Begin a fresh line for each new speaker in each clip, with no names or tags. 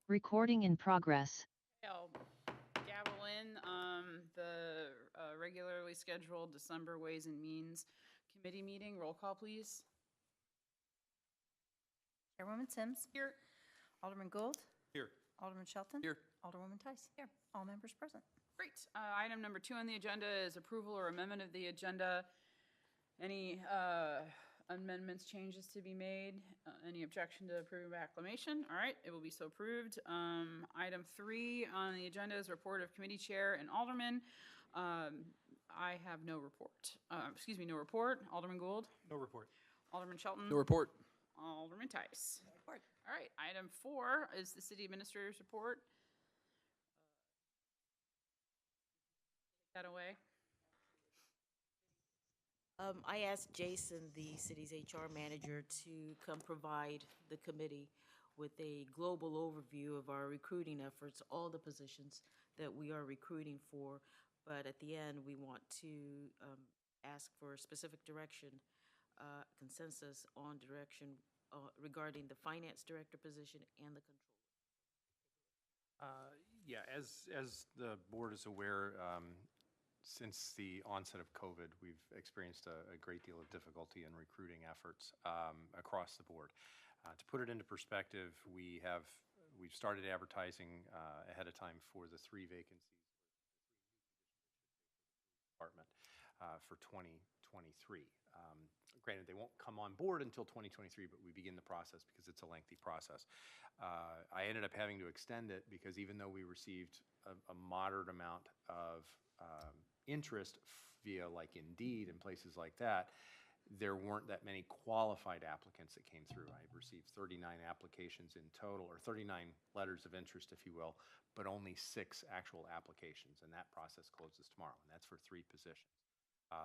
Recording in progress.
I'll gavel in the regularly scheduled December Ways and Means Committee meeting. Roll call, please.
Chairwoman Sims.
Here.
Alderman Gould.
Here.
Alderman Shelton.
Here.
Alderwoman Tice. Here. All members present.
Great. Item number 2 on the agenda is approval or amendment of the agenda. Any amendments, changes to be made? Any objection to approving by acclamation? All right, it will be so approved. Item 3 on the agenda is report of committee chair and alderman. I have no report. No report. Alderman Gould?
No report.
Alderman Shelton?
No report.
Alderman Tice?
Report.
All right, item 4 is the city administrator's report. Take that away.
I asked Jason, the city's HR manager, to come provide the committee with a global overview of our recruiting efforts, all the positions that we are recruiting for. But at the end, we want to ask for specific direction, consensus on direction regarding the finance director position and the controller.
Yeah, as the board is aware, since the onset of COVID, we've experienced a great deal of difficulty in recruiting efforts across the board. To put it into perspective, we've started advertising ahead of time for the 3 vacancies, department for 2023. Granted, they won't come on board until 2023, but we begin the process because it's a lengthy process. I ended up having to extend it because even though we received a moderate amount of interest via like Indeed and places like that, there weren't that many qualified applicants that came through. I received 39 applications in total, or 39 letters of interest, if you will, but only 6 actual applications, and that process closes tomorrow, and that's for 3 positions.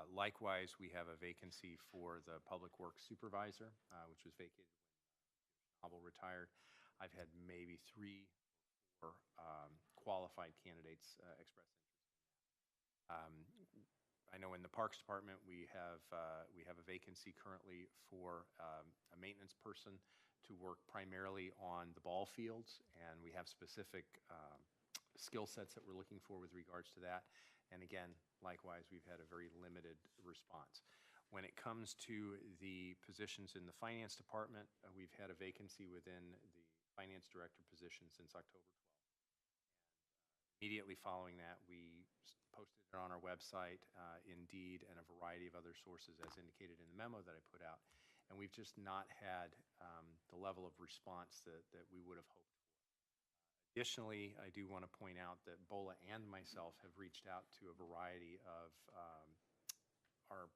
Likewise, we have a vacancy for the Public Works Supervisor, which was vacated when Novel retired. I've had maybe 3 or 4 qualified candidates express interest in that. I know in the Parks Department we have a vacancy currently for a maintenance person to work primarily on the ball fields, and we have specific skill sets that we're looking for with regards to that. And again, likewise, we've had a very limited response. When it comes to the positions in the Finance Department, we've had a vacancy within the Finance Director position since October 12th. Immediately following that, we posted it on our website, Indeed, and a variety of other sources as indicated in the memo that I put out. And we've just not had the level of response that we would have hoped for. Additionally, I do want to point out that BOLA and myself have reached out to a variety of our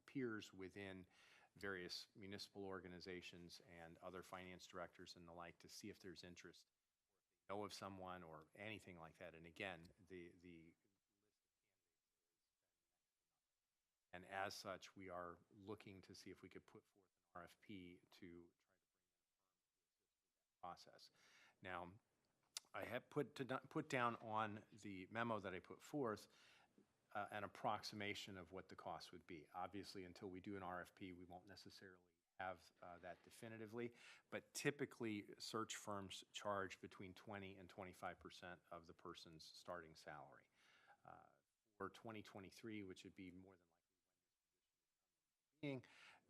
peers within various municipal organizations and other finance directors and the like to see if there's interest, know of someone or anything like that. And again, the list of candidates is and as such, we are looking to see if we could put forth an RFP to try to bring in a firm to assist with that process. Now, I have put down on the memo that I put forth an approximation of what the cost would be. Obviously, until we do an RFP, we won't necessarily have that definitively, but typically search firms charge between 20 and 25% of the person's starting salary. For 2023, which would be more than likely when this position would come into being,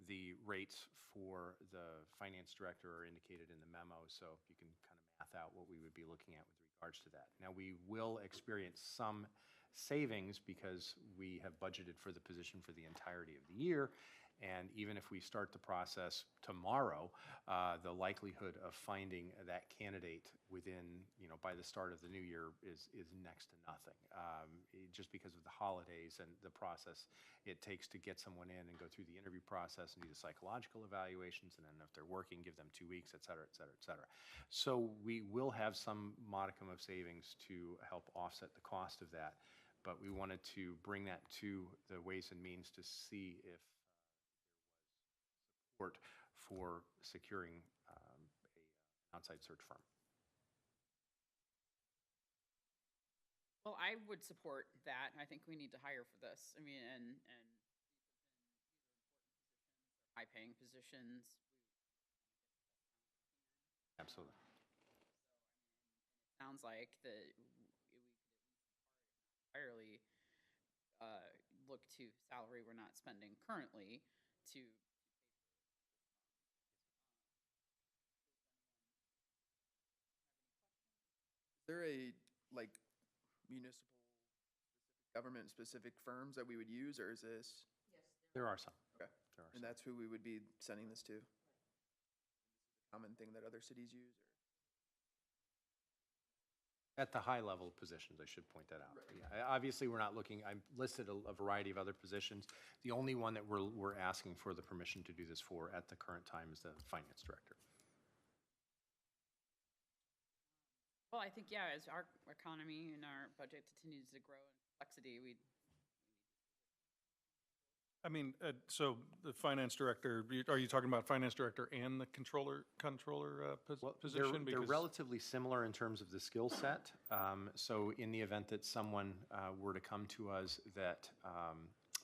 the rates for the finance director are indicated in the memo, so you can kind of math out what we would be looking at with regards to that. Now, we will experience some savings because we have budgeted for the position for the entirety of the year. And even if we start the process tomorrow, the likelihood of finding that candidate within, by the start of the new year is next to nothing. Just because of the holidays and the process it takes to get someone in and go through the interview process and do the psychological evaluations, and then if they're working, give them 2 weeks, et cetera, et cetera, et cetera. So we will have some modicum of savings to help offset the cost of that, but we wanted to bring that to the Ways and Means to see if for securing an outside search firm.
Well, I would support that. I think we need to hire for this. I mean, and these have been either important positions or high-paying positions.
Absolutely.
sounds like that we could entirely look to salary we're not spending currently to.
Is there a, like, municipal, government-specific firms that we would use, or is this?
There are some.
Okay.
There are
And
some.
that's who we would be sending this to? Common thing that other cities use, or?
At the high level positions, I should point that out. Yeah, obviously, we're not looking, I listed a variety of other positions. The only one that we're asking for the permission to do this for at the current time is the finance director.
Well, I think, yeah, as our economy and our budget continues to grow in complexity,
I mean, so the finance director, are you talking about finance director and the controller
Well,
position?
They're
Because-
relatively similar in terms of the skill set. So in the event that someone were to come to us that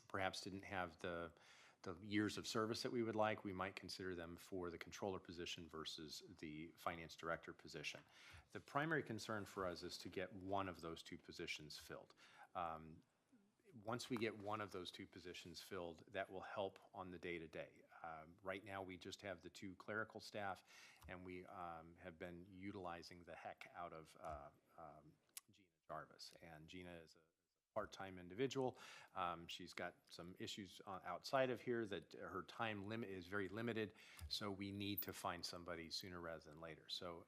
perhaps didn't have the years of service that we would like, we might consider them for the controller position versus the finance director position. The primary concern for us is to get one of those two positions filled. Once we get one of those two positions filled, that will help on the day-to-day. Right now, we just have the two clerical staff, and we have been utilizing the heck out of Gina Jarvis. And Gina is a part-time individual. She's got some issues outside of here that her time limit is very limited, so we need to find somebody sooner rather than later. So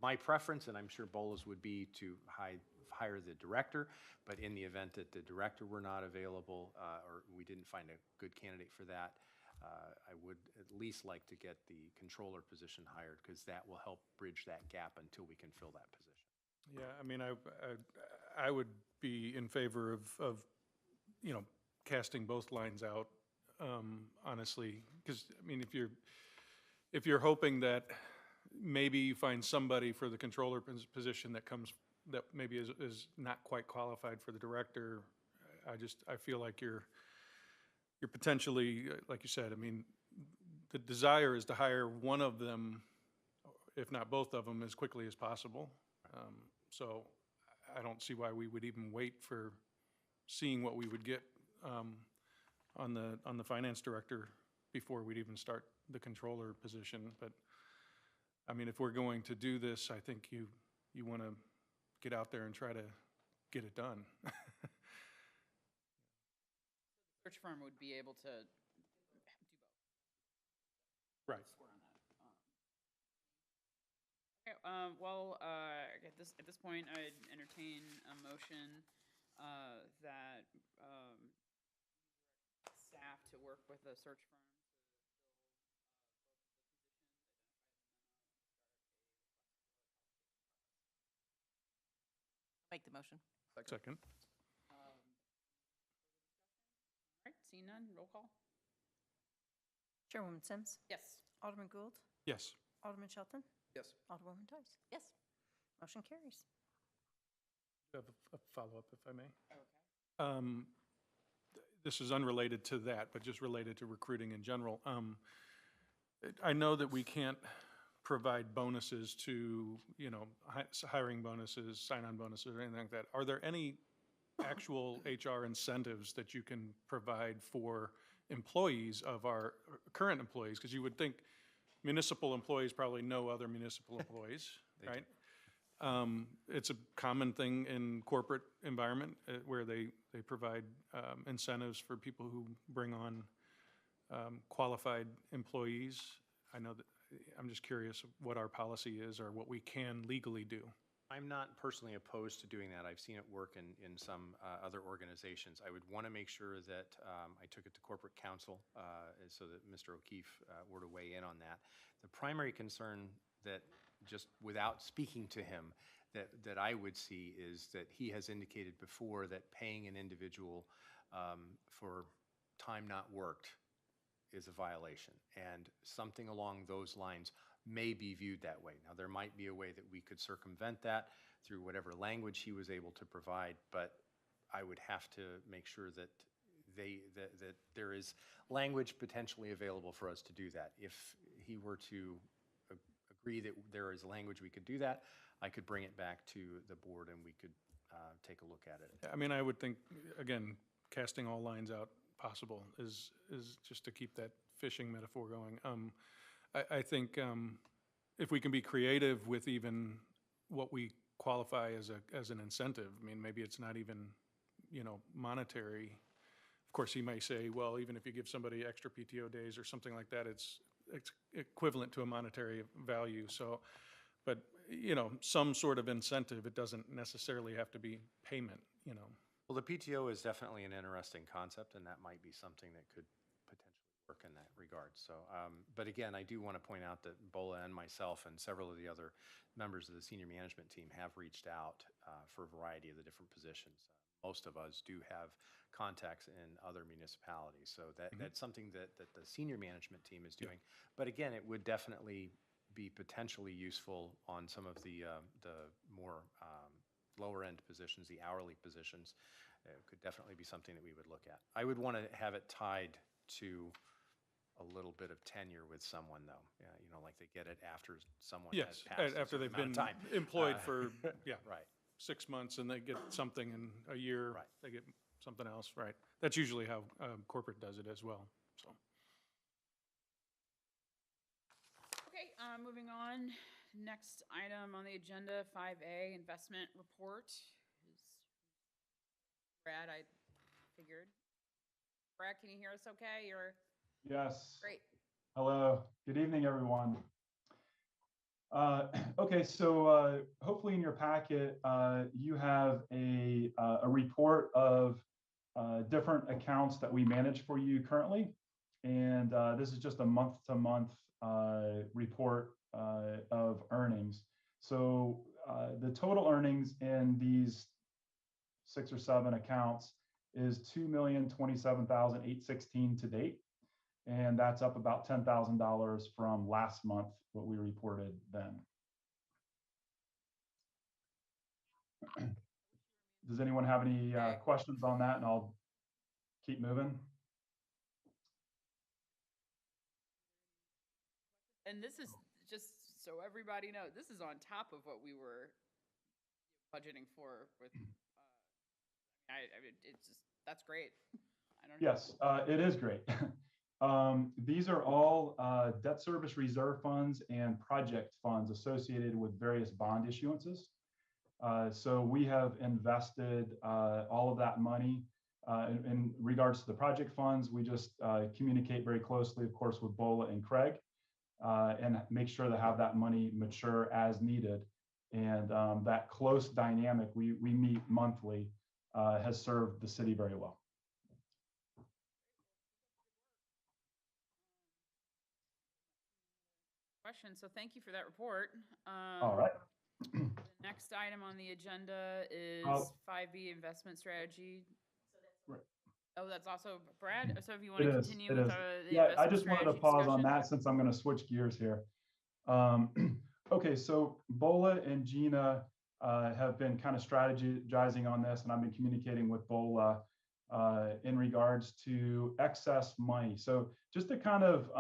my preference, and I'm sure Bola's would be to hire the director, but in the event that the director were not available or we didn't find a good candidate for that, I would at least like to get the controller position hired, because that will help bridge that gap until we can fill that position.
Yeah, I mean, I would be in favor of, casting both lines out, honestly, because, I mean, if you're hoping that maybe you find somebody for the controller position that maybe is not quite qualified for the director, I feel like you're potentially, like you said, I mean, the desire is to hire one of them, if not both of them, as quickly as possible. So I don't see why we would even wait for seeing what we would get on the finance director before we'd even start the controller position. But, I mean, if we're going to do this, I think you want to get out there and try to get it done.
search firm would be able to do both.
Right.
Score on that. Okay, well, at this point, I'd entertain a motion that staff to work with a search firm to fill both of the positions, identify them, and start a qualification process.
Make the motion.
Second.
All right, seeing none, roll call?
Chairwoman Sims.
Yes.
Alderman Gould.
Yes.
Alderman Shelton.
Yes.
Alderwoman Tice.
Yes.
Motion carries.
I have a follow-up, if I may.
Okay.
This is unrelated to that, but just related to recruiting in general. I know that we can't provide bonuses to, hiring bonuses, sign-on bonuses, or anything like that. Are there any actual HR incentives that you can provide for employees of our current employees? Because you would think municipal employees probably know other municipal employees, right? It's a common thing in corporate environment where they provide incentives for people who bring on qualified employees. I know that, I'm just curious what our policy is or what we can legally do.
I'm not personally opposed to doing that. I've seen it work in some other organizations. I would want to make sure that I took it to corporate counsel so that Mr. O'Keefe were to weigh in on that. The primary concern that, just without speaking to him, that I would see is that he has indicated before that paying an individual for time not worked is a violation, and something along those lines may be viewed that way. Now, there might be a way that we could circumvent that through whatever language he was able to provide, but I would have to make sure that that there is language potentially available for us to do that. If he were to agree that there is language we could do that, I could bring it back to the board and we could take a look at it.
I mean, I would think, again, casting all lines out possible is just to keep that fishing metaphor going. I think if we can be creative with even what we qualify as an incentive, I mean, maybe it's not even, monetary. Of course, he may say, well, even if you give somebody extra PTO days or something like that, it's equivalent to a monetary value. So, but, some sort of incentive, it doesn't necessarily have to be payment.
Well, the PTO is definitely an interesting concept, and that might be something that could potentially work in that regard. So, but again, I do want to point out that Bola and myself and several of the other members of the senior management team have reached out for a variety of the different positions. Most of us do have contacts in other municipalities, so that's something that the senior management team is doing. But again, it would definitely be potentially useful on some of the more lower end positions, the hourly positions. It could definitely be something that we would look at. I would want to have it tied to a little bit of tenure with someone, though. Like they get it after someone has
Yes,
passed a
after they've
certain
been
amount of time.
employed for,
Right.
6 months and they get something in a year,
Right.
they get something else, right? That's usually how corporate does it as well, so.
Okay, moving on. Next item on the agenda, 5A, investment report. Is Brad, I figured. Brad, can you hear us okay? You're
Yes.
great.
Hello. Good evening, everyone. Okay, so hopefully in your packet, you have a report of different accounts that we manage for you currently. And this is just a month-to-month report of earnings. So the total earnings in these 6 or 7 accounts is $2,027,816 to date. And that's up about $10,000 from last month, what we reported then. Does anyone have any questions on that? And I'll keep moving.
And this is just so everybody knows, this is on top of what we were budgeting for with, it's just, that's great. I don't know.
Yes, it is great. These are all debt service reserve funds and project funds associated with various bond issuances. So we have invested all of that money. In regards to the project funds, we just communicate very closely, of course, with Bola and Craig, and make sure to have that money mature as needed. And that close dynamic, we meet monthly, has served the city very well.
Question, so thank you for that report.
All right.
The next item on the agenda is 5B investment strategy.
Right.
Oh, that's also Brad. So if you want
It
to
is,
continue
it
with
is.
the
Yeah, I
investment
just wanted to
strategy
pause on
discussion.
that since I'm going to switch gears here. Okay, so Bola and Gina have been kind of strategizing on this, and I've been communicating with Bola in regards to excess money. So just to kind of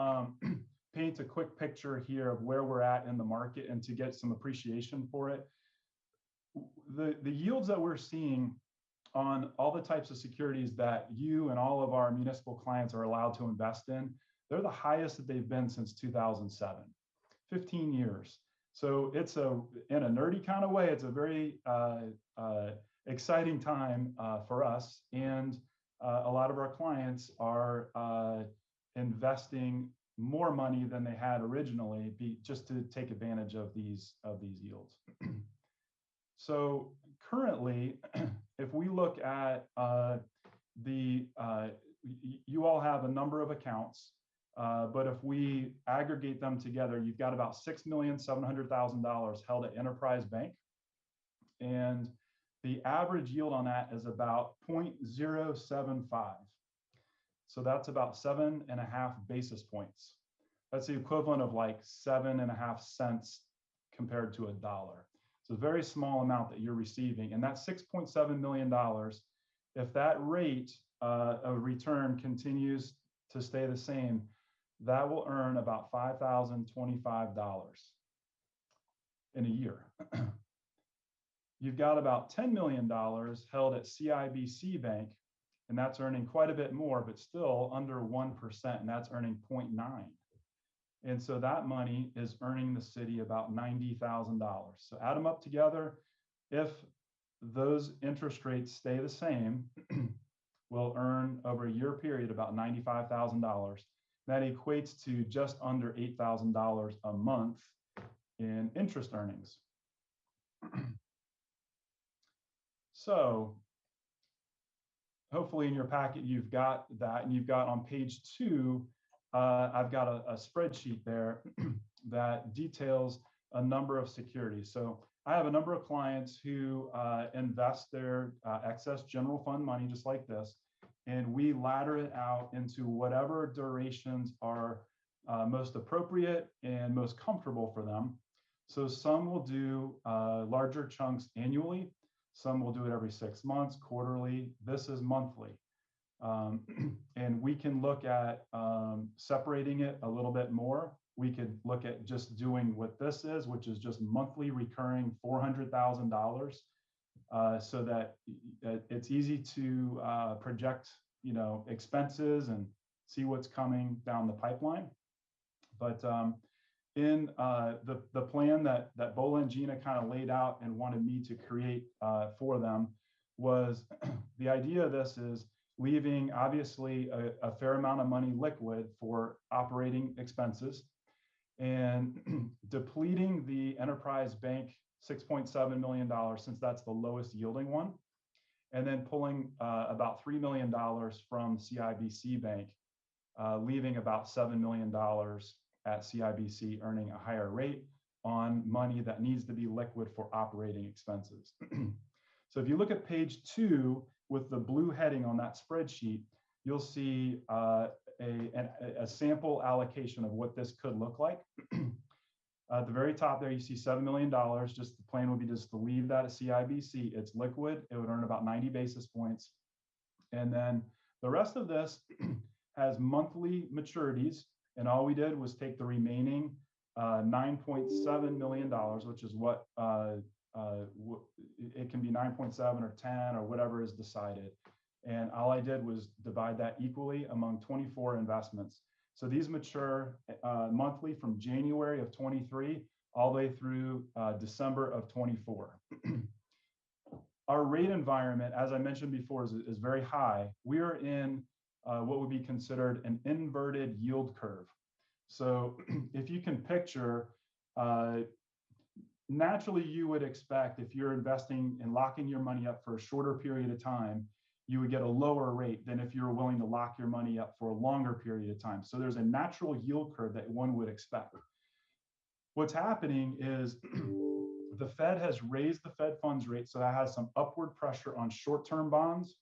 paint a quick picture here of where we're at in the market and to get some appreciation for it. The yields that we're seeing on all the types of securities that you and all of our municipal clients are allowed to invest in, they're the highest that they've been since 2007, 15 years. So it's in a nerdy kind of way, it's a very exciting time for us. And a lot of our clients are investing more money than they had originally, just to take advantage of these yields. So currently, if we look at you all have a number of accounts, but if we aggregate them together, you've got about $6,700,000 held at Enterprise Bank. And the average yield on that is about 0.075. So that's about 7.5 basis points. That's the equivalent of like 7.5 cents compared to $1. It's a very small amount that you're receiving. And that $6.7 million, if that rate of return continues to stay the same, that will earn about $5,025. in a year. You've got about $10 million held at CIBC Bank, and that's earning quite a bit more, but still under 1%, and that's earning 0.9. And so that money is earning the city about $90,000. So add them up together. If those interest rates stay the same, we'll earn over a year period about $95,000. That equates to just under $8,000 a month in interest earnings. So hopefully in your packet, you've got that, and you've got on page 2, I've got a spreadsheet there that details a number of securities. So I have a number of clients who invest their excess general fund money just like this, and we ladder it out into whatever durations are most appropriate and most comfortable for them. So some will do larger chunks annually. Some will do it every 6 months, quarterly. This is monthly. And we can look at separating it a little bit more. We could look at just doing what this is, which is just monthly recurring $400,000, so that it's easy to project, expenses and see what's coming down the pipeline. But in the plan that Bola and Gina kind of laid out and wanted me to create for them was the idea of this is leaving obviously a fair amount of money liquid for operating expenses and depleting the enterprise bank $6.7 million, since that's the lowest yielding one, and then pulling about $3 million from CIBC Bank, leaving about $7 million at CIBC, earning a higher rate on money that needs to be liquid for operating expenses. So if you look at page 2 with the blue heading on that spreadsheet, you'll see a sample allocation of what this could look like. At the very top there, you see $7 million. Just the plan would be just to leave that at CIBC. It's liquid. It would earn about 90 basis points. And then the rest of this has monthly maturities. And all we did was take the remaining $9.7 million, which is what it can be 9.7 or 10 or whatever is decided. And all I did was divide that equally among 24 investments. So these mature monthly from January of 23 all the way through December of 24. Our rate environment, as I mentioned before, is very high. We are in what would be considered an inverted yield curve. So if you can picture, naturally you would expect if you're investing and locking your money up for a shorter period of time, you would get a lower rate than if you're willing to lock your money up for a longer period of time. So there's a natural yield curve that one would expect. What's happening is the Fed has raised the Fed funds rate, so that has some upward pressure on short-term bonds.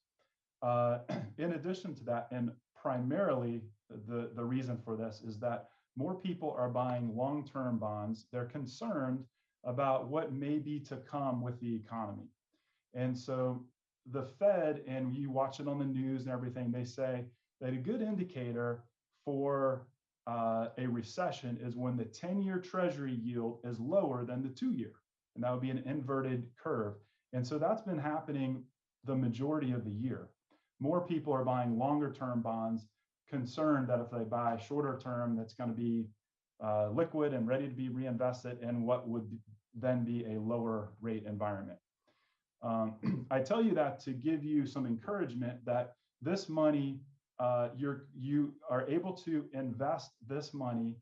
In addition to that, and primarily the reason for this is that more people are buying long-term bonds. They're concerned about what may be to come with the economy. And so the Fed, and you watch it on the news and everything, they say that a good indicator for a recession is when the 10-year Treasury yield is lower than the 2-year, and that would be an inverted curve. And so that's been happening the majority of the year. More people are buying longer term bonds, concerned that if they buy shorter term, that's going to be liquid and ready to be reinvested in what would then be a lower rate environment. I tell you that to give you some encouragement that this money, you are able to invest this money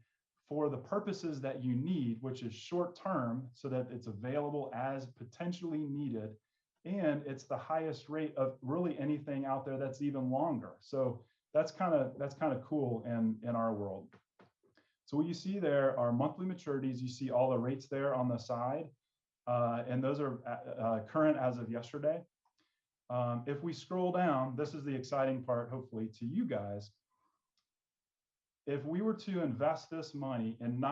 for the purposes that you need, which is short term, so that it's available as potentially needed. And it's the highest rate of really anything out there that's even longer. So that's kind of cool in our world. So what you see there are monthly maturities. You see all the rates there on the side. And those are current as of yesterday. If we scroll down, this is the exciting part, hopefully, to you guys. If we were to invest this money and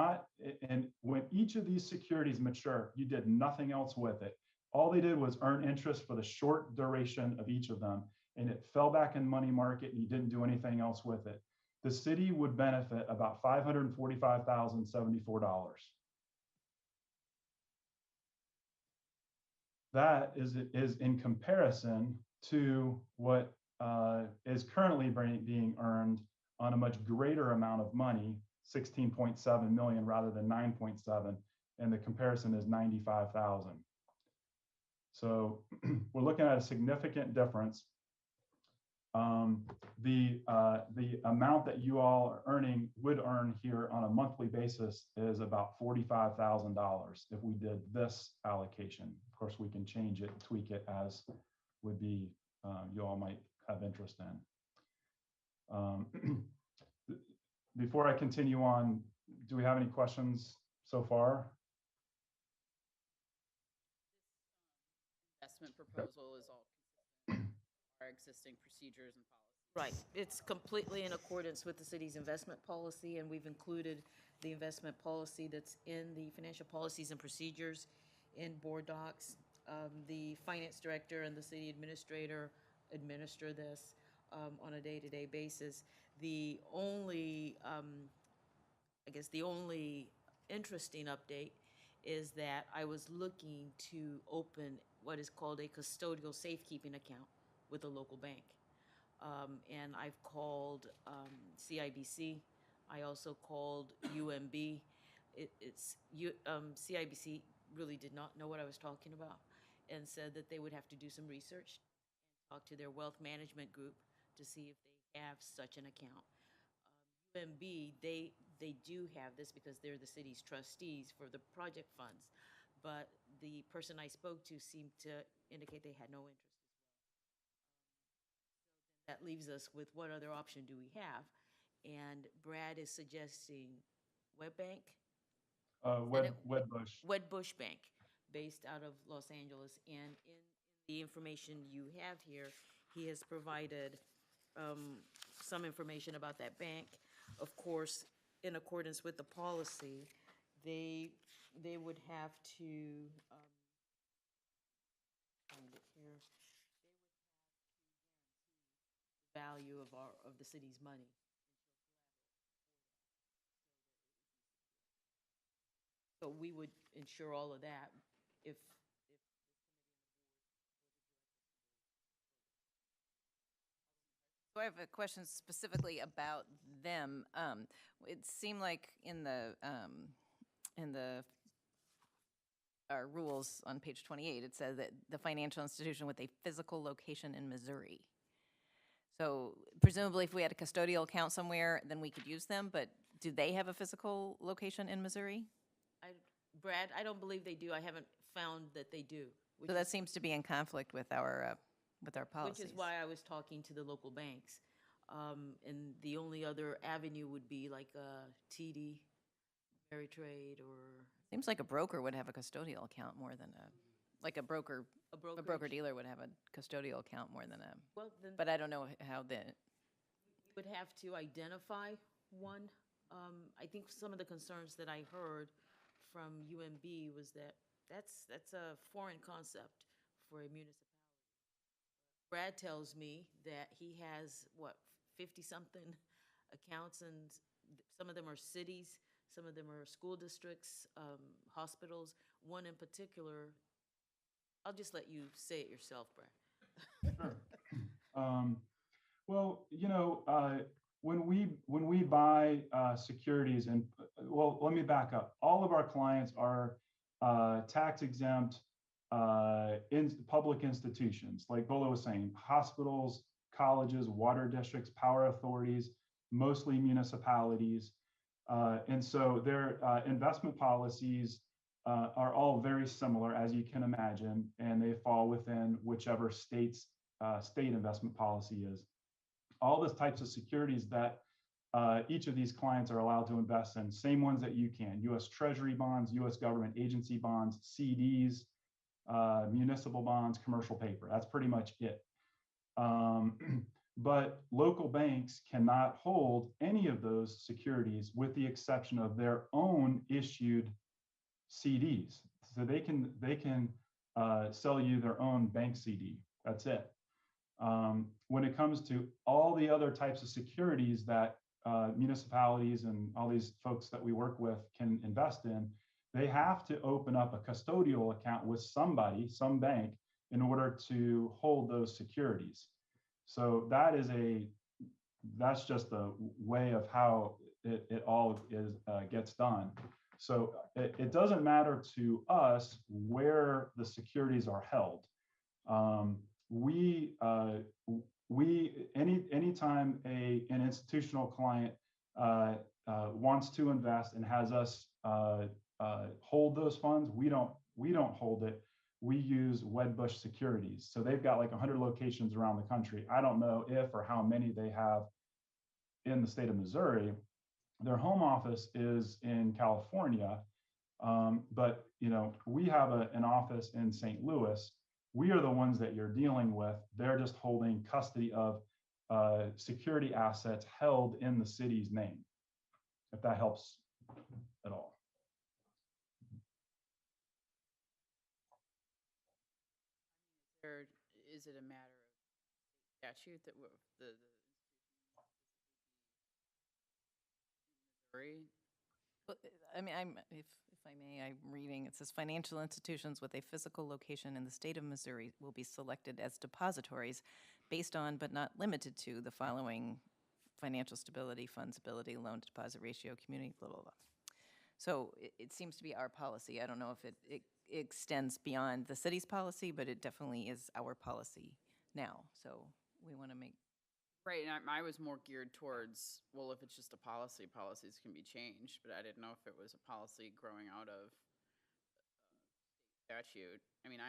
when each of these securities mature, you did nothing else with it. All they did was earn interest for the short duration of each of them, and it fell back in money market and you didn't do anything else with it. The city would benefit about $545,074. that is in comparison to what is currently being earned on a much greater amount of money, 16.7 million rather than 9.7, and the comparison is 95,000. So we're looking at a significant difference. The amount that you all are would earn here on a monthly basis is about $45,000 if we did this allocation. Of course, we can change it, tweak it as would be you all might have interest in. Before I continue on, do we have any questions so far?
Investment proposal is all consistent with our existing procedures and policies.
Right. It's completely in accordance with the city's investment policy, and we've included the investment policy that's in the financial policies and procedures in board docs. The finance director and the city administrator administer this on a day-to-day basis. The only, I guess the only interesting update is that I was looking to open what is called a custodial safekeeping account with a local bank. And I've called CIBC. I also called UMB. CIBC really did not know what I was talking about and said that they would have to do some research, talk to their wealth management group to see if they have such an account. UMB, they do have this because they're the city's trustees for the project funds, but the person I spoke to seemed to indicate they had no interest. That leaves us with what other option do we have? And Brad is suggesting WebBank?
Wedbush.
Wedbush Bank, based out of Los Angeles. And in the information you have here, he has provided some information about that bank. Of course, in accordance with the policy, they would have to, find it here. Value of the city's money. So we would ensure all of that if
So I have a question specifically about them. It seemed like in the our rules on page 28, it says that the financial institution with a physical location in Missouri. So presumably if we had a custodial account somewhere, then we could use them, but do they have a physical location in Missouri?
Brad, I don't believe they do. I haven't found that they do.
So that seems to be in conflict with our policies.
Which is why I was talking to the local banks. And the only other avenue would be like a TD, Ameritrade, or
Seems like a broker would have a custodial account more than like a broker
a
broker dealer would have a custodial account more than
Well, then
but I don't know how the,
we would have to identify one. I think some of the concerns that I heard from UMB was that that's a foreign concept for a municipality. Brad tells me that he has, 50-something accounts, and some of them are cities, some of them are school districts, hospitals. One in particular, I'll just let you say it yourself, Brad.
Sure. Well, when we buy securities, and well, let me back up. All of our clients are tax exempt in public institutions, like Bola was saying, hospitals, colleges, water districts, power authorities, mostly municipalities. And so their investment policies are all very similar, as you can imagine, and they fall within whichever state's state investment policy is. All the types of securities that each of these clients are allowed to invest in, same ones that you can: U.S. Treasury bonds, U.S. government agency bonds, CDs, municipal bonds, commercial paper. That's pretty much it. But local banks cannot hold any of those securities with the exception of their own issued CDs. So they can sell you their own bank CD. That's it. When it comes to all the other types of securities that municipalities and all these folks that we work with can invest in, they have to open up a custodial account with somebody, some bank, in order to hold those securities. So that's just the way of how it all gets done. So it doesn't matter to us where the securities are held. Anytime an institutional client wants to invest and has us hold those funds, we don't hold it. We use Wedbush Securities. So they've got like 100 locations around the country. I don't know if or how many they have in the state of Missouri. Their home office is in California, but we have an office in St. Louis. We are the ones that you're dealing with. They're just holding custody of security assets held in the city's name, if that helps at all.
Or is it a matter of statute that the Missouri?
Well, I mean, if I may, I'm reading, it says financial institutions with a physical location in the state of Missouri will be selected as depositories based on, but not limited to, the following: financial stability, fundability, loan to deposit ratio, community, blah, blah, blah. So it seems to be our policy. I don't know if it extends beyond the city's policy, but it definitely is our policy now. So we want to make.
Right, and I was more geared towards, well, if it's just a policy, policies can be changed, but I didn't know if it was a policy growing out of statute. I mean,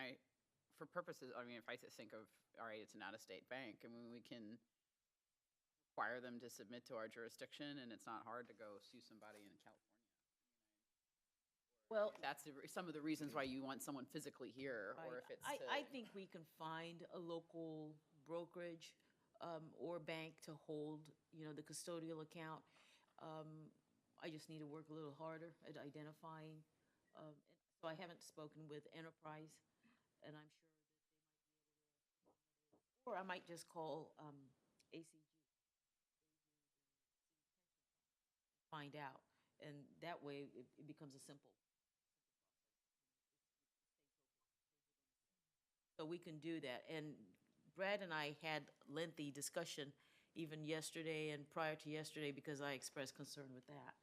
for purposes, I mean, if I think of, all right, it's not a state bank, I mean, we can require them to submit to our jurisdiction, and it's not hard to go sue somebody in California.
Well,
That's some of the reasons why you want someone physically here, or if it's
I think we can find a local brokerage or bank to hold, the custodial account. I just need to work a little harder at identifying. So I haven't spoken with Enterprise, and I'm sure that they might be able to, or I might just call ACG, find out, and that way it becomes a simple. So we can do that. And Brad and I had lengthy discussion even yesterday and prior to yesterday because I expressed concern with that.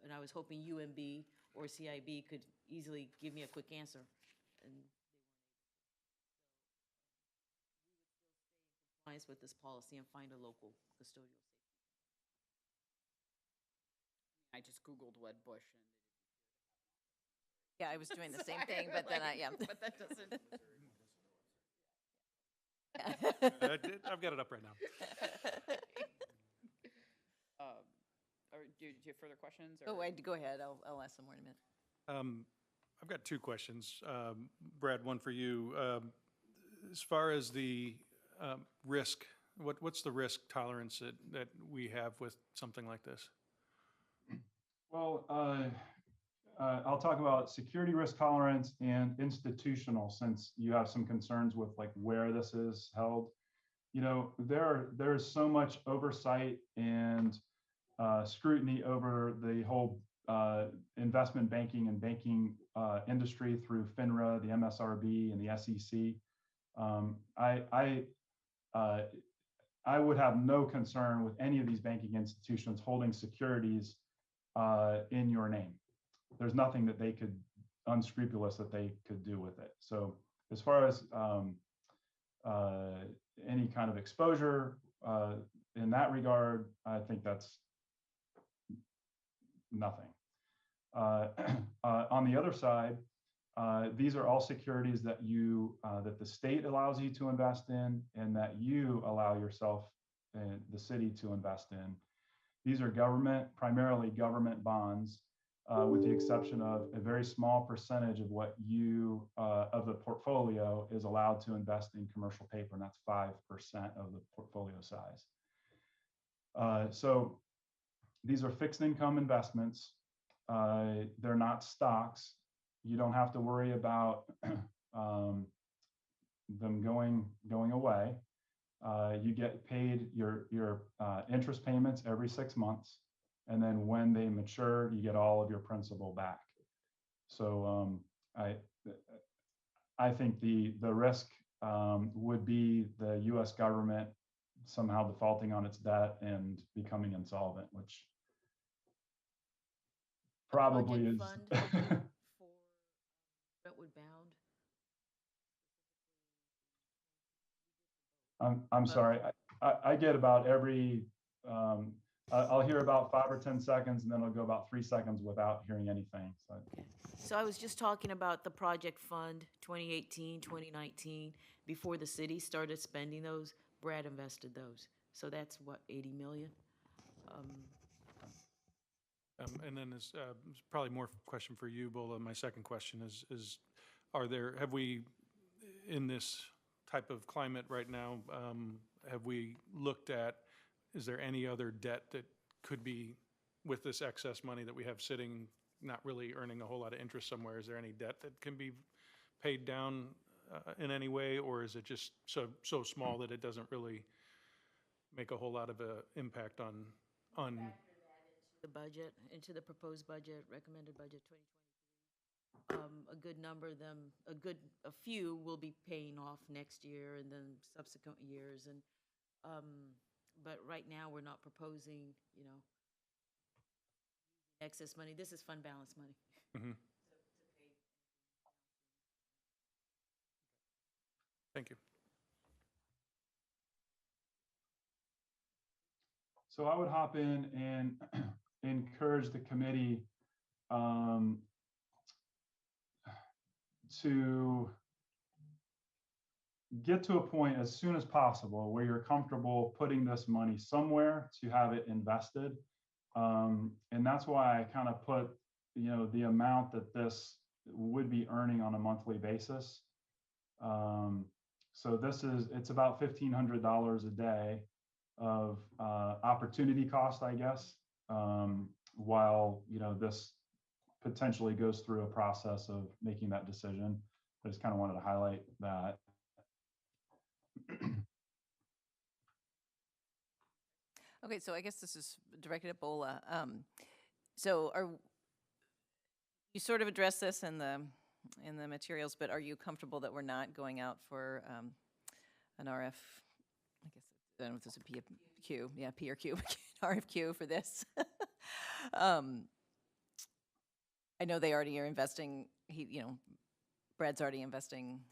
And I was hoping UMB or CIB could easily give me a quick answer. And they weren't able to. We would still stay in compliance with this policy and find a local custodial safety.
I just Googled Wedbush and
Yeah, I was doing the same thing, but then yeah.
But that doesn't.
I've got it up right now.
Or do you have further questions?
Oh, go ahead. I'll ask some more in a minute.
I've got two questions. Brad, one for you. As far as the risk, what's the risk tolerance that we have with something like this?
Well, I'll talk about security risk tolerance and institutional, since you have some concerns with like where this is held. There's so much oversight and scrutiny over the whole investment banking and banking industry through FINRA, the MSRB, and the SEC. I would have no concern with any of these banking institutions holding securities in your name. There's nothing that they could, unscrupulous, that they could do with it. So as far as any kind of exposure in that regard, I think that's nothing. On the other side, these are all securities that that the state allows you to invest in and that you allow yourself and the city to invest in. These are primarily government bonds, with the exception of a very small percentage of what of the portfolio is allowed to invest in commercial paper, and that's 5% of the portfolio size. So these are fixed income investments. They're not stocks. You don't have to worry about them going away. You get paid your interest payments every 6 months. And then when they mature, you get all of your principal back. So I think the risk would be the U.S. government somehow defaulting on its debt and becoming insolvent, which probably
Project
is.
fund for Brentwood Bound.
I'm sorry. I get about every, I'll hear about 5 or 10 seconds, and then I'll go about 3 seconds without hearing anything. So
So I was just talking about the project fund 2018, 2019. Before the city started spending those, Brad invested those. So that's what, 80 million?
And then is probably more question for you, Bola. My second question is have we, in this type of climate right now, have we looked at, is there any other debt that could be, with this excess money that we have sitting, not really earning a whole lot of interest somewhere, is there any debt that can be paid down in any way, or is it just so small that it doesn't really make a whole lot of a impact on
The budget, into the proposed budget, recommended budget 2023. A good number of them, a few will be paying off next year and then subsequent years. And, but right now, we're not proposing, excess money. This is fund balance money.
Thank you.
So I would hop in and encourage the committee to get to a point as soon as possible where you're comfortable putting this money somewhere to have it invested. And that's why I kind of put, the amount that this would be earning on a monthly basis. So it's about $1,500 a day of opportunity cost, I guess, while, this potentially goes through a process of making that decision. I just kind of wanted to highlight that.
Okay, so I guess this is directed at Bola. So you sort of addressed this in the materials, but are you comfortable that we're not going out for an RF? I guess I don't know if this is a PQ, yeah, P or Q, RFQ for this. I know they already are investing. Brad's already investing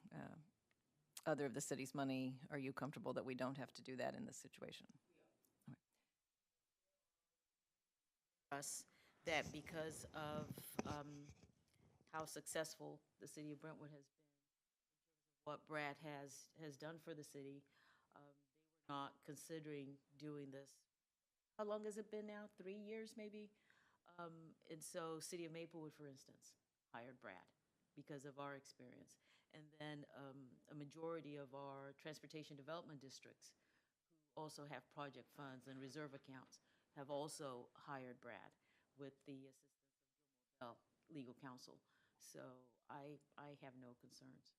other of the city's money. Are you comfortable that we don't have to do that in this situation?
Us that because of how successful the city of Brentwood has been, what Brad has done for the city, they were not considering doing this. How long has it been now? 3 years, maybe? And so City of Maplewood, for instance, hired Brad because of our experience. And then a majority of our transportation development districts who also have project funds and reserve accounts have also hired Brad with the assistance of legal counsel. So I have no concerns.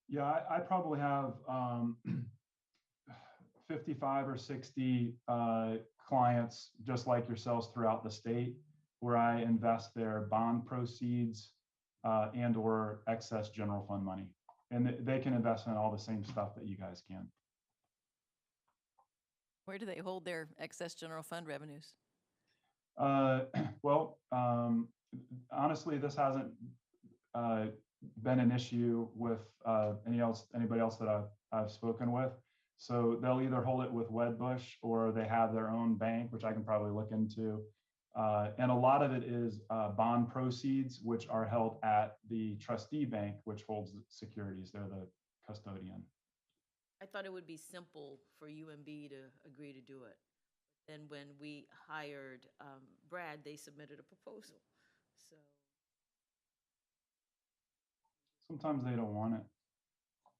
Yeah, I probably have 55 or 60 clients just like yourselves throughout the state where I invest their bond proceeds and or excess general fund money. And they can invest in all the same stuff that you guys can.
Where do they hold their excess general fund revenues?
Well, honestly, this hasn't been an issue with anybody else that I've spoken with. So they'll either hold it with Wedbush or they have their own bank, which I can probably look into. And a lot of it is bond proceeds, which are held at the trustee bank, which holds the securities. They're the custodian.
I thought it would be simple for UMB to agree to do it. Then when we hired Brad, they submitted a proposal. So
Sometimes they don't want it.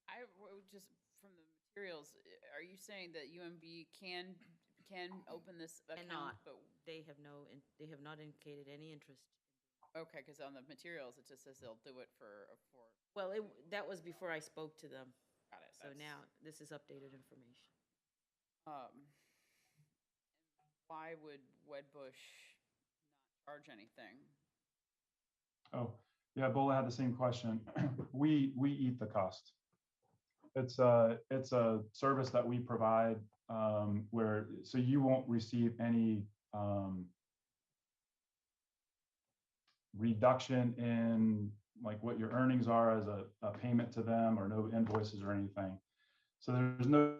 I just, from the materials, are you saying that UMB can open this account?
cannot, but they have not indicated any interest.
Okay, because on the materials, it just says they'll do it for.
Well, that was before I spoke to them.
Got it.
So now this is updated information.
Why would Wedbush not charge anything
Oh, yeah, Bola had the same question. We eat the cost. It's a service that we provide, where, so you won't receive any reduction in like what your earnings are as a payment to them, or no invoices or anything. So there's no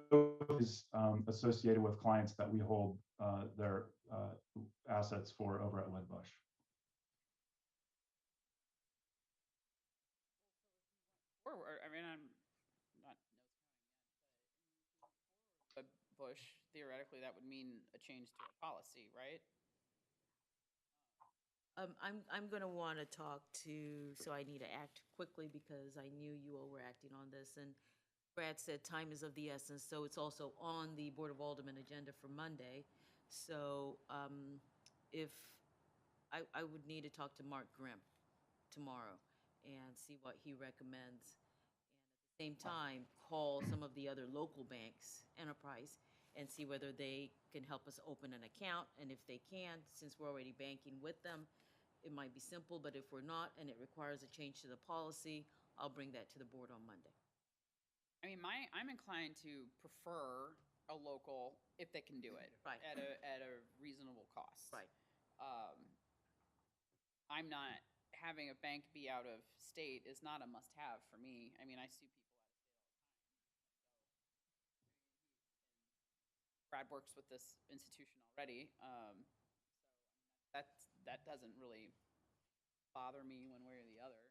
fees associated with clients that we hold their assets for over at Wedbush.
Or, I mean, I'm not a Bush, theoretically, that would mean a change to a policy, right?
I'm gonna want to talk to, so I need to act quickly because I knew you all were acting on this, and Brad said time is of the essence, so it's also on the Board of Aldermen agenda for Monday. So, if, I would need to talk to Mark Grimm tomorrow and see what he recommends. Same time, call some of the other local banks, Enterprise, and see whether they can help us open an account. And if they can, since we're already banking with them, it might be simple, but if we're not and it requires a change to the policy, I'll bring that to the board on Monday.
I mean, I'm inclined to prefer a local if they can do it.
Right.
At a reasonable cost.
Right.
I'm not, having a bank be out of state is not a must-have for me. I mean, I see people out of state all the time. Brad works with this institution already, so that doesn't really bother me one way or the other.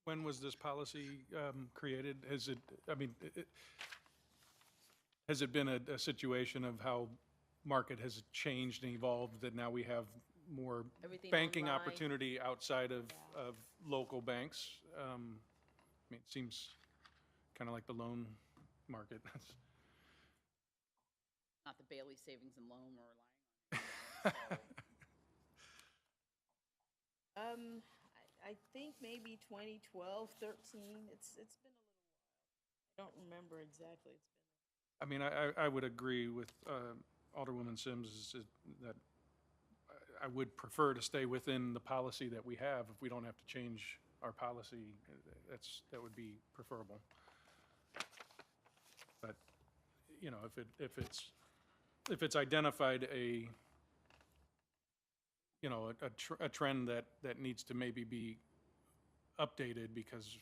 When was this policy created? Has it, I mean, has it been a situation of how market has changed and evolved, that now we have more
Everything
banking
online.
opportunity outside of local banks? I mean, it seems kind of like the loan market.
Not the Bailey Savings and Loan we're relying on. So.
I think maybe 2012, 13. It's been a little while. I don't remember exactly. It's been.
I mean, I would agree with Alderwoman Sims that I would prefer to stay within the policy that we have. If we don't have to change our policy, that would be preferable. But, you know, if it's identified a trend that needs to maybe be updated because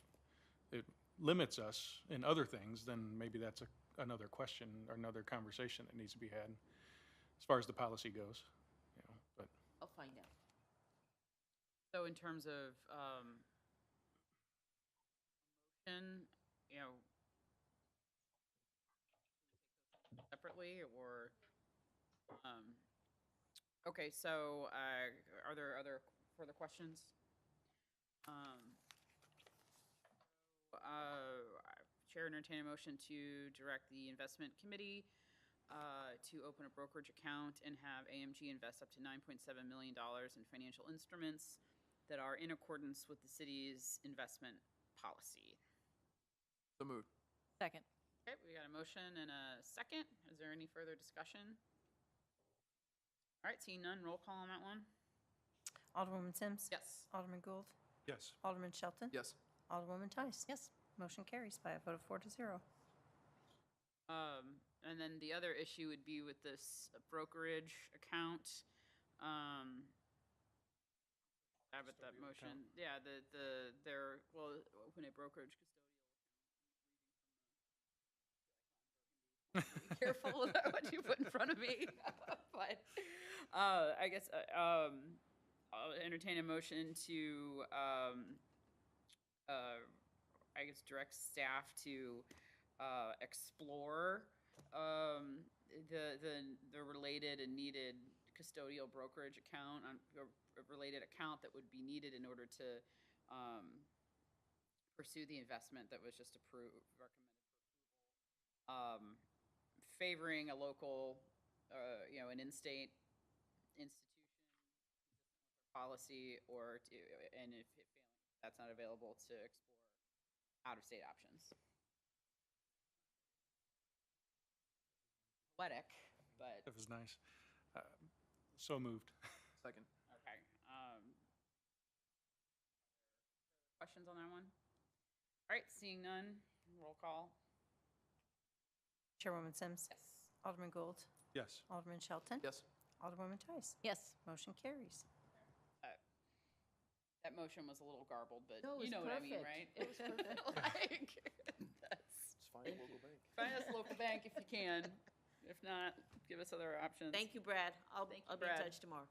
it limits us in other things, then maybe that's another question or another conversation that needs to be had as far as the policy goes, you know, but.
I'll find out.
So in terms of, motion, you know, separately or, okay, so, are there other further questions? Chair entertain a motion to direct the investment committee to open a brokerage account and have AMG invest up to $9.7 million in financial instruments that are in accordance with the city's investment policy.
So moved.
Second.
Okay, we got a motion and a second. Is there any further discussion? All right, seeing none, roll call on that one.
Alderwoman Sims?
Yes.
Alderman Gould?
Yes.
Alderman Shelton?
Yes.
Alderwoman Tice?
Yes.
Motion carries by a vote of 4-0.
And then the other issue would be with this brokerage account. Have it that motion. Yeah, open a brokerage custodial. Be careful about what you put in front of me. But I guess I'll entertain a motion to I guess direct staff to explore the related and needed custodial brokerage account, a related account that would be needed in order to pursue the investment that was just recommended for approval. Favoring a local, an in-state institution policy, and if that's not available, to explore out-of-state options. poetic, but,
It was nice. Uh, So moved.
Second.
okay. Questions on that one? All right, seeing none, roll call.
Chairwoman Sims.
Yes.
Alderman Gould.
Yes.
Alderman Shelton.
Yes.
Alderwoman Tice.
Yes.
Motion carries.
That motion was a little garbled, but
No, it
you
was
know what I mean,
perfect.
right?
It was perfect.
Like, that's-
It's fine, local bank.
find us a local bank if you can. If not, give us other options.
Thank you, Brad. I'll be
Brad.
in touch tomorrow.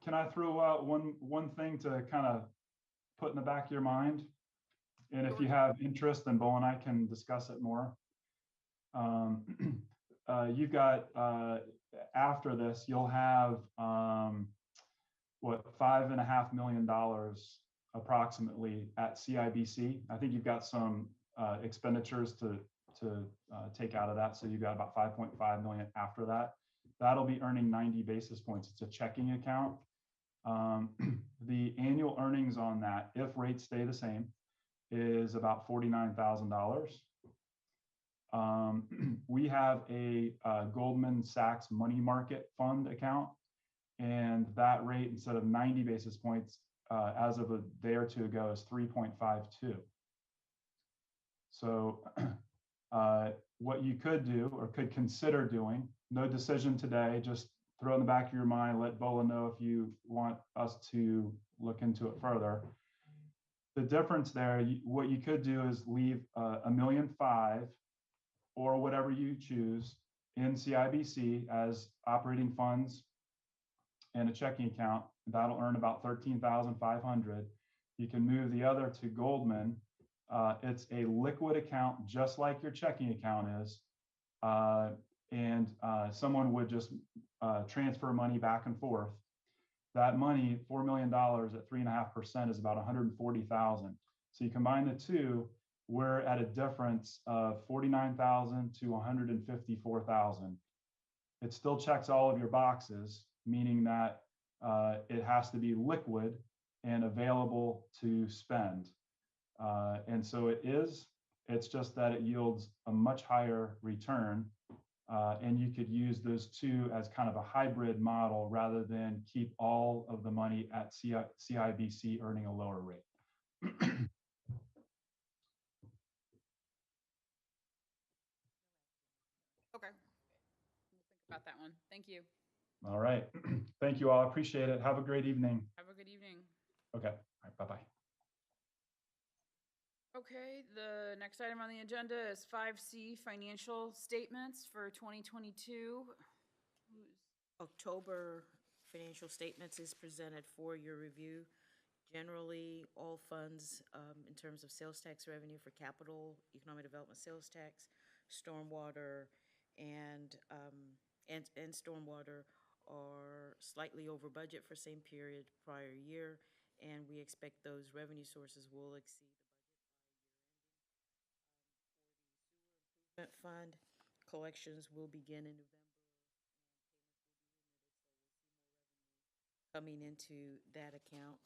Can I throw out one thing to kind of put in the back of your mind? And if you have interest, then Bo and I can discuss it more. You've got, after this, you'll have, what, $5.5 million approximately at CIBC. I think you've got some expenditures to take out of that. So you've got about 5.5 million after that. That'll be earning 90 basis points. It's a checking account. The annual earnings on that, if rates stay the same, is about $49,000. We have a Goldman Sachs money market fund account, and that rate, instead of 90 basis points, as of a day or two ago, is 3.52. So what you could do or could consider doing, no decision today, just throw it in the back of your mind, let Bola know if you want us to look into it further. The difference there, what you could do is leave $1.5 million or whatever you choose in CIBC as operating funds and a checking account. That'll earn about $13,500. You can move the other to Goldman. It's a liquid account, just like your checking account is. And someone would just transfer money back and forth. That money, $4 million at 3.5% is about 140,000. So you combine the two, we're at a difference of 49,000 to 154,000. It still checks all of your boxes, meaning that it has to be liquid and available to spend. And so it's just that it yields a much higher return. And you could use those two as kind of a hybrid model rather than keep all of the money at CIBC earning a lower rate.
Okay. We'll think about that one. Thank you.
All right. Thank you all. I appreciate it. Have a great evening.
Have a good evening.
Okay. All right. Bye-bye.
Okay, the next item on the agenda is 5C, financial statements for 2022.
October financial statements is presented for your review. Generally, all funds in terms of sales tax revenue for capital, economic development sales tax, stormwater, and stormwater are slightly over budget for same period prior year, and we expect those revenue sources will exceed the budget by year ending. Fund collections will begin in November, coming into that account.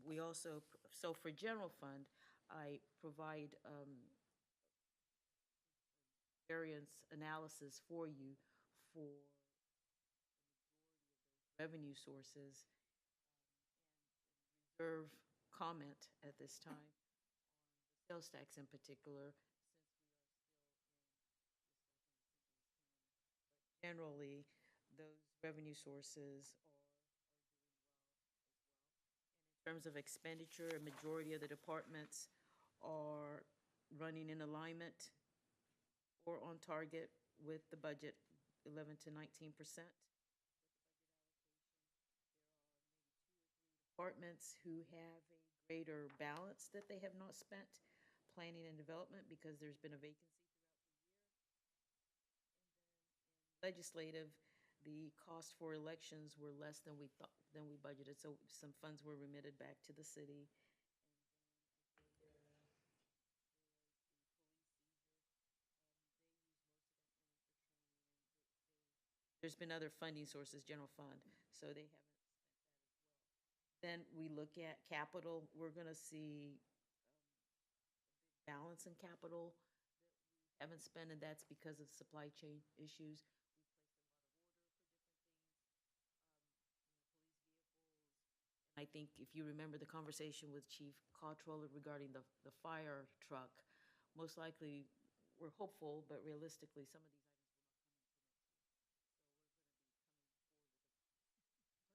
We also, so for general fund, I provide variance analysis for you for revenue sources. Reserve comment at this time on the sales tax in particular, since we are still in generally, those revenue sources are doing well as well. And in terms of expenditure, a majority of the departments are running in alignment or on target with the budget, 11 to 19%. Departments who have a greater balance that they have not spent, planning and development, because there's been a vacancy throughout the year. And then in legislative, the cost for elections were less than we thought, than we budgeted, so some funds were remitted back to the city. There's been other funding sources, general fund, so they haven't spent that as well. Then we look at capital. We're going to see a big balance in capital that we haven't spent, and that's because of supply chain issues. I think if you remember the conversation with Chief Cottroller regarding the fire truck, most likely, we're hopeful, but realistically, some of these items will not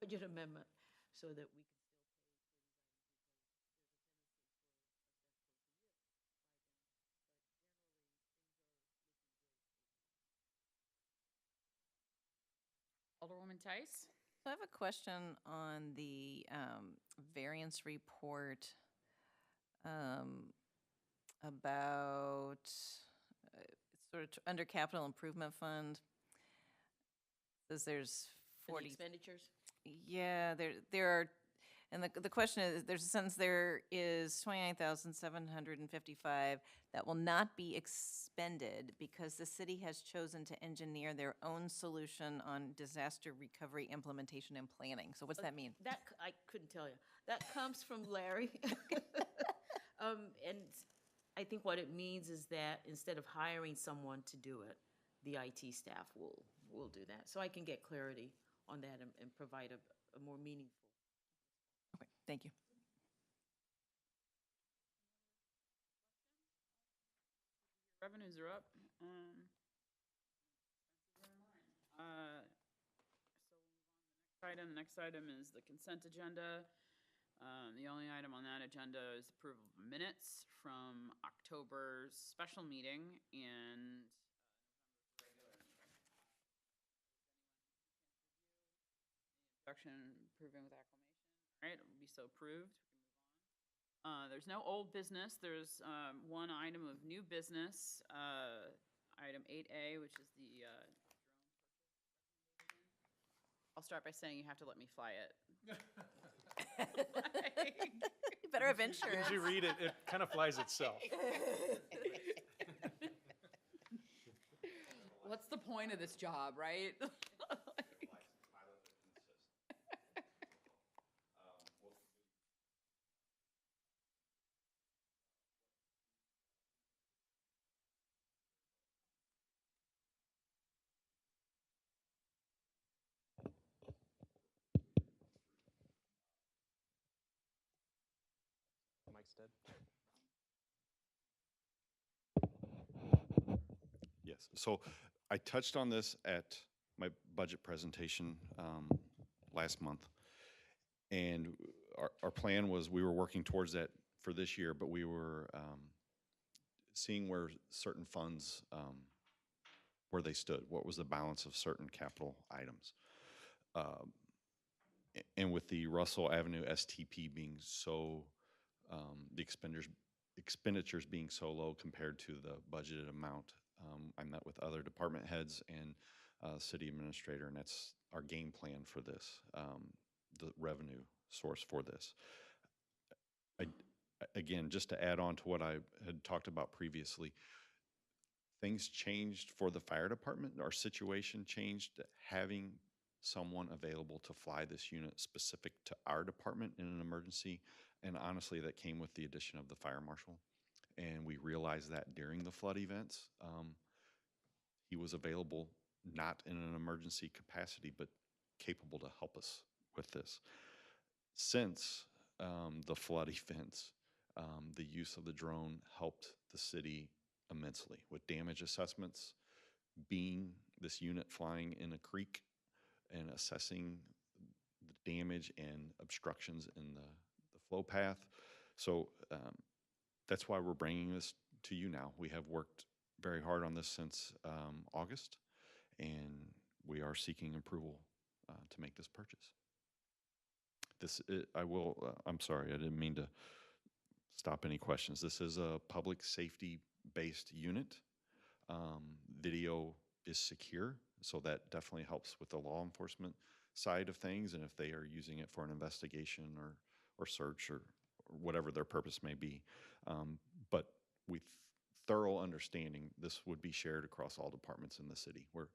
come in budget amendment so that we can
Alderwoman Tice?
So I have a question on the variance report about, it's sort of under capital improvement fund. Says there's
for the
40,
expenditures.
yeah, there are, and the question is, there's a sentence, there is 29,755 that will not be expended because the city has chosen to engineer their own solution on disaster recovery implementation and planning. So what's that mean?
That, I couldn't tell you. That comes from Larry. And I think what it means is that instead of hiring someone to do it, the IT staff will do that. So I can get clarity on that and provide a more meaningful.
Okay, thank you.
Revenues are up. The next item is the consent agenda. The only item on that agenda is approval of minutes from October's special meeting and introduction approving with acclamation. All right, it will be so approved. We can move on. There's no old business. There's one item of new business, item 8A, which is the drone purchase. I'll start by saying you have to let me fly it.
You better have
As
insurance.
soon as you read it, it kind of flies itself.
What's the point of this job, right?
Mike's dead.
Yes, so I touched on this at my budget presentation last month. And our plan was, we were working towards that for this year, but we were seeing where certain funds, where they stood, what was the balance of certain capital items. And with the Russell Avenue STP being so, the expenditures being so low compared to the budgeted amount, I met with other department heads and city administrator, and that's our game plan for this, the revenue source for this. Again, just to add on to what I had talked about previously, things changed for the fire department. Our situation changed, having someone available to fly this unit specific to our department in an emergency. And honestly, that came with the addition of the fire marshal. And we realized that during the flood events, he was available not in an emergency capacity, but capable to help us with this. Since the flood events, the use of the drone helped the city immensely with damage assessments, being this unit flying in a creek and assessing the damage and obstructions in the flow path. So that's why we're bringing this to you now. We have worked very hard on this since August, and we are seeking approval to make this purchase. I'm sorry, I didn't mean to stop any questions. This is a public safety-based unit. Video is secure, so that definitely helps with the law enforcement side of things, and if they are using it for an investigation or search or whatever their purpose may be. But with thorough understanding, this would be shared across all departments in the city. We're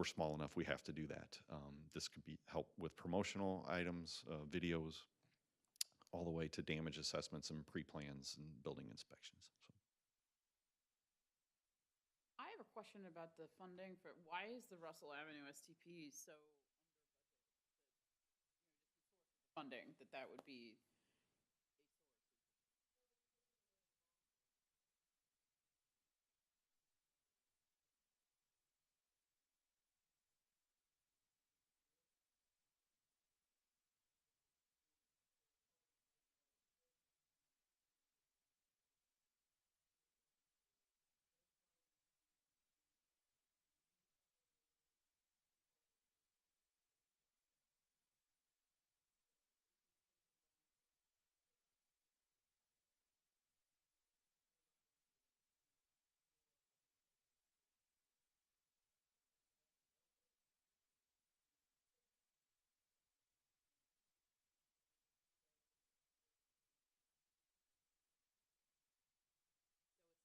small enough, we have to do that. This could be help with promotional items, videos, all the way to damage assessments and pre-plans and building inspections. So.
question about the funding for, why is the Russell Avenue STP so funding that that would be?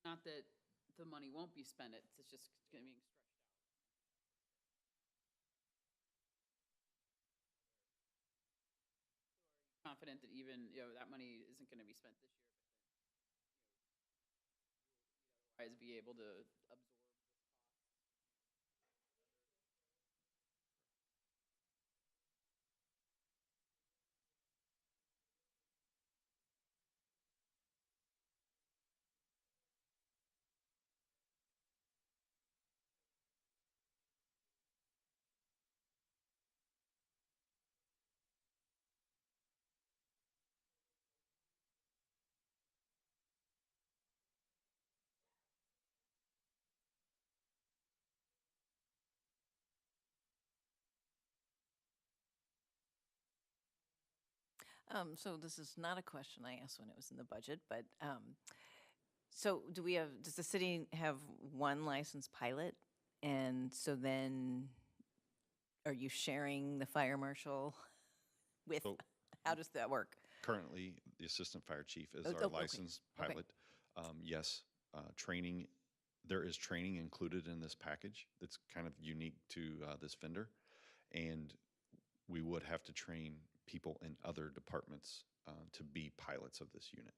Not that the money won't be spent, it's just gonna be stretched out. Confident that even, that money isn't gonna be spent this year, but then, otherwise be able to absorb this cost.
So this is not a question I asked when it was in the budget, but, so does the city have one licensed pilot? And so then, are you sharing the fire marshal with,
So-
how does that work?
Currently, the assistant fire chief is
Oh,
our
okay.
licensed
Okay.
pilot. Yes, training, there is training included in this package that's kind of unique to this vendor. And we would have to train people in other departments to be pilots of this unit.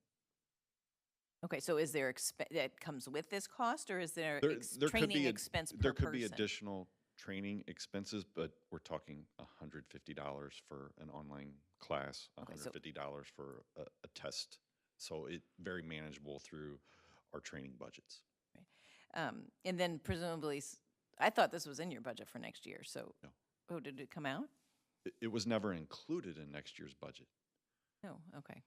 Okay, so is there that comes with this cost, or is there
There could
training
be,
expense per
there could be
person?
additional training expenses, but we're talking $150 for an online class,
Okay, so-
$150 for a test. So it very manageable through our training budgets.
And then presumably, I thought this was in your budget for next year, so.
No.
Oh, did it come out?
It was never included in next year's budget.
Oh, okay.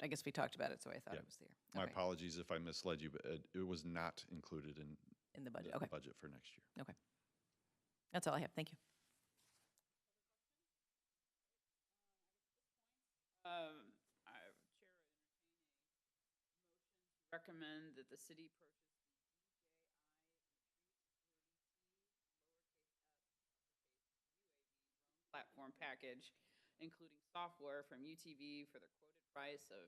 I guess we talked about it, so I thought
Yeah.
it was there.
My
Okay.
apologies if I misled you, but it was not included in
In the budget,
the
okay.
budget for next year.
Okay. That's all I have, thank you.
Chair, recommend that the city purchase the platform package, including software from UTV for the quoted price of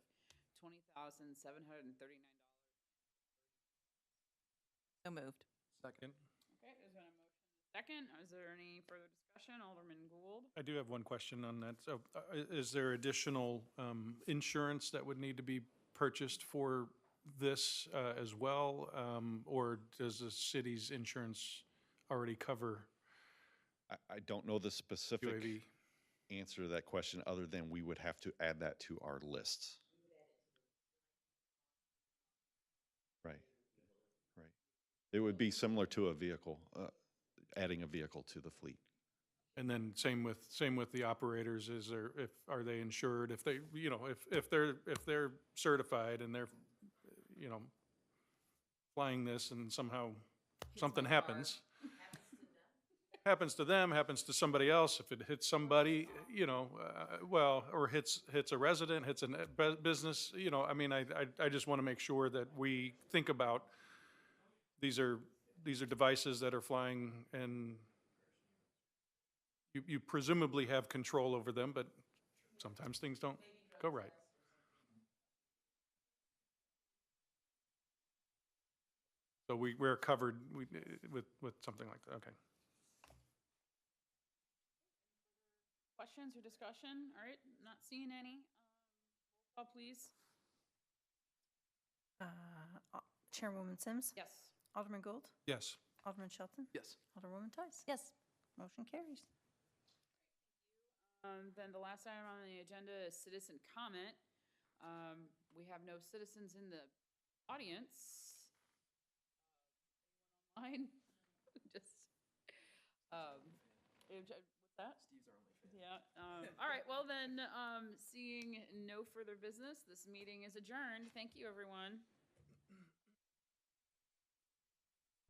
$20,739.
So moved.
Second.
Okay, there's been a motion and a second. Is there any further discussion? Alderman Gould?
I do have one question on that. So is there additional insurance that would need to be purchased for this as well? Or does the city's insurance already cover
I don't know the specific
UAV?
answer to that question, other than we would have to add that to our lists. Right, right. It would be similar to a vehicle, adding a vehicle to the fleet.
And then same with the operators, are they insured? If they, if they're certified and they're, flying this and somehow something happens. Happens to them, happens to somebody else, if it hits somebody, or hits a resident, hits a business, I just want to make sure that we think about, these are devices that are flying, and you presumably have control over them, but sometimes things don't go right. So we're covered with something like that, okay.
Questions or discussion? All right, not seeing any. Roll call, please.
Chairwoman Sims.
Yes.
Alderman Gould,
Yes.
Alderman Shelton,
Yes.
Alderwoman Tice.
Yes.
Motion carries.
Then the last item on the agenda is citizen comment. We have no citizens in the audience. Online, just, what's that?
Steve's our only fan.
Yeah, all right, well then, seeing no further business, this meeting is adjourned. Thank you, everyone.